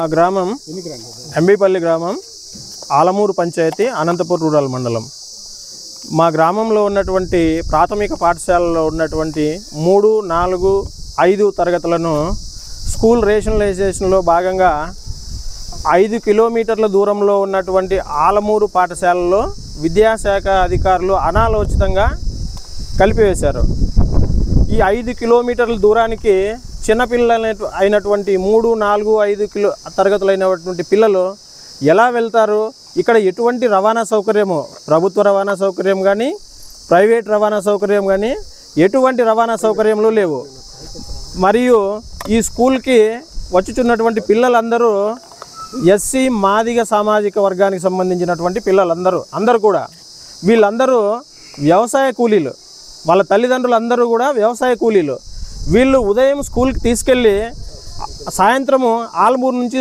ఆ గ్రామం ఎంబీపల్లి గ్రామం, ఆలమూరు పంచాయతీ, అనంతపూర్ రూరల్ మండలం. మా గ్రామంలో ఉన్నటువంటి ప్రాథమిక పాఠశాలలో ఉన్నటువంటి 3, 4, 5 తరగతులను స్కూల్ రేషనలైజేషన్లో భాగంగా 5 కిలోమీటర్ల దూరంలో ఉన్నటువంటి ఆలమూరు పాఠశాలలో విద్యాశాఖ అధికారులు అనాలోచితంగా కలిపివేశారు. ఈ 5 కిలోమీటర్ల దూరానికి చిన్నపిల్లలు అయినటువంటి 3, 4, 5 తరగతులైనటువంటి పిల్లలు ఎలా వెళ్తారు? ఇక్కడ ఎటువంటి రవాణా సౌకర్యము, ప్రభుత్వ రవాణా సౌకర్యం కానీ, ప్రైవేట్ రవాణా సౌకర్యం కానీ, ఎటువంటి రవాణా సౌకర్యములు లేవు. మరియు ఈ స్కూల్కి వచ్చుచున్నటువంటి పిల్లలందరూ ఎస్సీ మాదిగ సామాజిక వర్గానికి సంబంధించినటువంటి పిల్లలందరూ కూడా వీళ్ళందరూ వ్యవసాయ కూలీలు. వాళ్ళ తల్లిదండ్రులు అందరూ కూడా వ్యవసాయ కూలీలు. వీళ్ళు ఉదయం స్కూల్కి తీసుకెళ్ళి సాయంత్రము ఆలమూరు నుంచి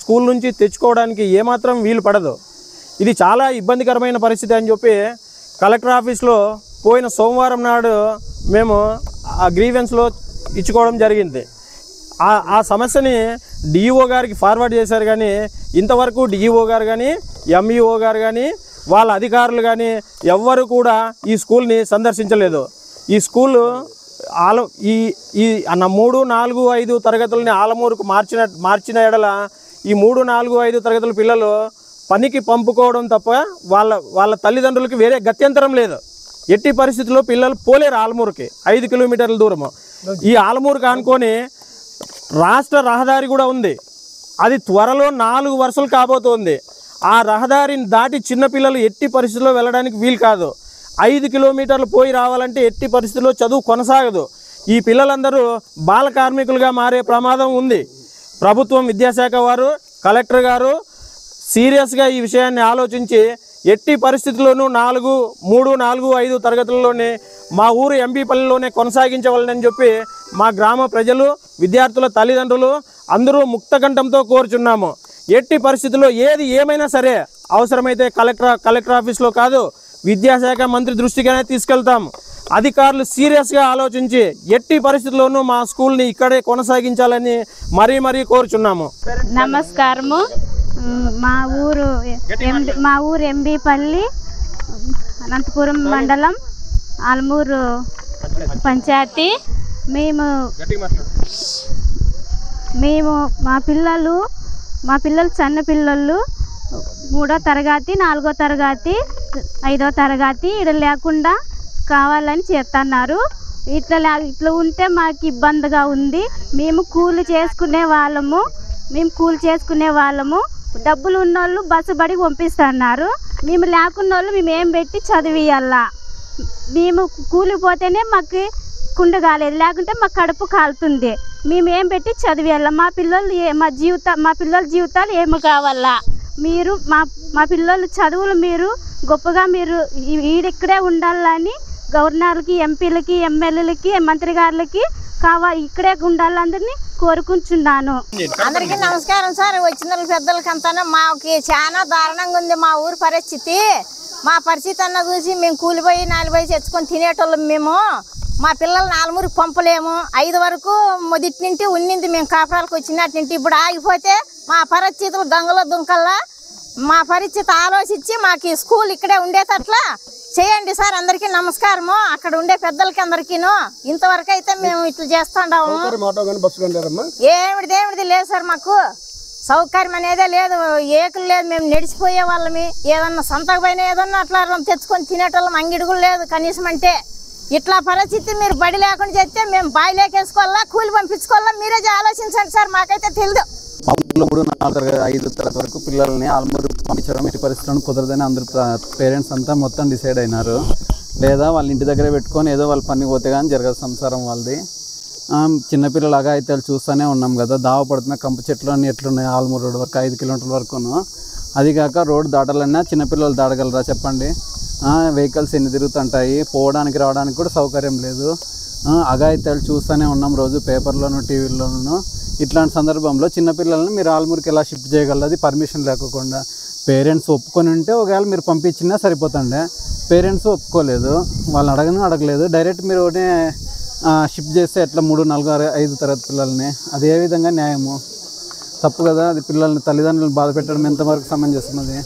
స్కూల్ నుంచి తెచ్చుకోవడానికి ఏమాత్రం వీలు పడదు. ఇది చాలా ఇబ్బందికరమైన పరిస్థితి అని చెప్పి కలెక్టర్ ఆఫీస్లో పోయిన సోమవారం నాడు మేము ఆ గ్రీవెన్స్లో ఇచ్చుకోవడం జరిగింది. ఆ సమస్యని డిఈఓ గారికి ఫార్వర్డ్ చేశారు. కానీ ఇంతవరకు డిఈఓ గారు కానీ, ఎంఈఓ గారు కానీ, వాళ్ళ అధికారులు కానీ ఎవ్వరు కూడా ఈ స్కూల్ని సందర్శించలేదు. ఈ స్కూలు ఈ 3, 4, 5 తరగతులని ఆలమూరుకు మార్చిన ఎడల ఈ 3, 4, 5 తరగతుల పిల్లలు పనికి పంపుకోవడం తప్ప వాళ్ళ తల్లిదండ్రులకి వేరే గత్యంతరం లేదు. ఎట్టి పరిస్థితుల్లో పిల్లలు పోలేరు ఆలమూరుకి, 5 కిలోమీటర్ల దూరము. ఈ ఆలమూరుకి ఆనుకొని రాష్ట్ర రహదారి కూడా ఉంది. అది త్వరలో 4 వరుసలు కాబోతోంది. ఆ రహదారిని దాటి చిన్నపిల్లలు ఎట్టి పరిస్థితుల్లో వెళ్ళడానికి వీలు కాదు. 5 కిలోమీటర్లు పోయి రావాలంటే ఎట్టి పరిస్థితుల్లో చదువు కొనసాగదు. ఈ పిల్లలందరూ బాల కార్మికులుగా మారే ప్రమాదం ఉంది. ప్రభుత్వం, విద్యాశాఖ వారు, కలెక్టర్ గారు సీరియస్గా ఈ విషయాన్ని ఆలోచించి ఎట్టి పరిస్థితుల్లోనూ 3, 4, 5 తరగతుల్లోనే మా ఊరు ఎంబీపల్లిలోనే కొనసాగించవాలని చెప్పి మా గ్రామ ప్రజలు, విద్యార్థుల తల్లిదండ్రులు అందరూ ముక్తకంఠంతో కోరుచున్నాము. ఎట్టి పరిస్థితుల్లో ఏది ఏమైనా సరే అవసరమైతే కలెక్టర్ ఆఫీస్లో కాదు, విద్యాశాఖ మంత్రి దృష్టిగానే తీసుకెళ్తాం. అధికారులు సీరియస్గా ఆలోచించి ఎట్టి పరిస్థితుల్లోనూ మా స్కూల్ని ఇక్కడే కొనసాగించాలని మరీ కోరుచున్నాము. నమస్కారము. మా ఊరు ఎంబీపల్లి, అనంతపురం మండలం, ఆలమూరు పంచాయతీ. మేము మా పిల్లలు చిన్న పిల్లలు 3వ తరగతి, 4వ తరగతి, 5వ తరగతి ఇక్కడ లేకుండా కావాలని చేస్తున్నారు. ఇట్లా ఉంటే మాకు ఇబ్బందిగా ఉంది. మేము కూలి చేసుకునే వాళ్ళము, డబ్బులు ఉన్నోళ్ళు బస్సు బడి పంపిస్తున్నారు. మేము లేకున్న వాళ్ళు మేము ఏం పెట్టి చదివియాలా? మేము కూలిపోతేనే మాకు కుండు కాలేదు, లేకుంటే మా కడుపు కాలుతుంది. మేము ఏం పెట్టి చదివేయాల? మా పిల్లల జీవితాలు ఏమి కావాలా? మీరు మా పిల్లల చదువులు మీరు గొప్పగా మీరు ఇక్కడే ఉండాలని గవర్నర్కి, ఎంపీలకి, ఎమ్మెల్యేలకి, మంత్రి గారులకి ఇక్కడే ఉండాలందరినీ కోరుకుంటున్నాను. అందరికీ నమస్కారం సార్. వచ్చిన పెద్దలకి అంతా మాకు చాలా దారుణంగా ఉంది మా ఊరు పరిస్థితి. మా పరిస్థితి అన్న చూసి మేము కూలిపోయి 4 పోయి తెచ్చుకొని తినేటోళ్ళం. మేము మా పిల్లల్ని ఆలమూరికి పంపలేము. 5 వరకు మొదటి నుండి ఉన్నింది, మేము కాపురాలకు వచ్చినట్టు నుండి. ఇప్పుడు ఆగిపోతే మా పరిస్థితులు గంగలో దుంకల్లా. మా పరిస్థితి ఆలోచించి మాకు స్కూల్ ఇక్కడే ఉండేటట్లా చేయండి సార్. అందరికీ నమస్కారము. అక్కడ ఉండే పెద్దలకి అందరికీను. ఇంతవరకు అయితే మేము ఇట్లా చేస్తుంటాము. ఏమిడిది లేదు సార్, మాకు సౌకర్యం అనేదే లేదు, ఏకులు లేదు. మేము నడిచిపోయే వాళ్ళమి. ఏదన్నా సంతకు పైన ఏదన్నా అట్లా తెచ్చుకొని తినేటోళ్ళం. అంగిడుగులు లేదు కనీసం. అంటే ఇట్లా పరిస్థితి మీరు బడి లేకుండా చేస్తే మేము బాయిలేకేసుకోవాలా, కూలి పంపించుకోవాలా? మీరే ఆలోచించండి సార్, మాకైతే తెలియదు. మా ఊళ్ళో 3, 4 తరగతి, 5 తరగతి వరకు పిల్లల్ని ఆలమూరు పంపించడం ఇటు పరిస్థితులను కుదరదని అందరూ పేరెంట్స్ అంతా మొత్తం డిసైడ్ అయినారు. లేదా వాళ్ళ ఇంటి దగ్గరే పెట్టుకొని ఏదో వాళ్ళ పని పోతే కానీ జరగదు సంసారం వాళ్ళది. చిన్నపిల్లలాగా అయితే చూస్తూనే ఉన్నాం కదా, దావపడుతున్న కంప చెట్లు అన్నీ ఎట్లున్నాయి ఆలమూరు రోడ్ వరకు 5 కిలోమీటర్ల వరకును. అది కాక రోడ్డు దాటాలన్నా చిన్నపిల్లలు దాటగలరా చెప్పండి? వెహికల్స్ ఎన్ని తిరుగుతుంటాయి, పోవడానికి రావడానికి కూడా సౌకర్యం లేదు. అఘాయిత్యాలు చూస్తూనే ఉన్నాం రోజు పేపర్లోను, టీవీల్లోనూ. ఇట్లాంటి సందర్భంలో చిన్నపిల్లల్ని మీరు ఆలమూరుకి ఎలా షిఫ్ట్ చేయగలరు? అది పర్మిషన్ లేకుండా పేరెంట్స్ ఒప్పుకొని ఉంటే ఒకవేళ మీరు పంపించినా సరిపోతుండే. పేరెంట్స్ ఒప్పుకోలేదు, వాళ్ళని అడగలేదు. డైరెక్ట్ మీరు షిఫ్ట్ చేస్తే ఎట్లా 3, 4, 5 తరగతి పిల్లల్ని? అది ఏ విధంగా న్యాయము? తప్పు కదా అది. పిల్లల్ని తల్లిదండ్రులను బాధ పెట్టడం ఎంతవరకు సమంజసం అది?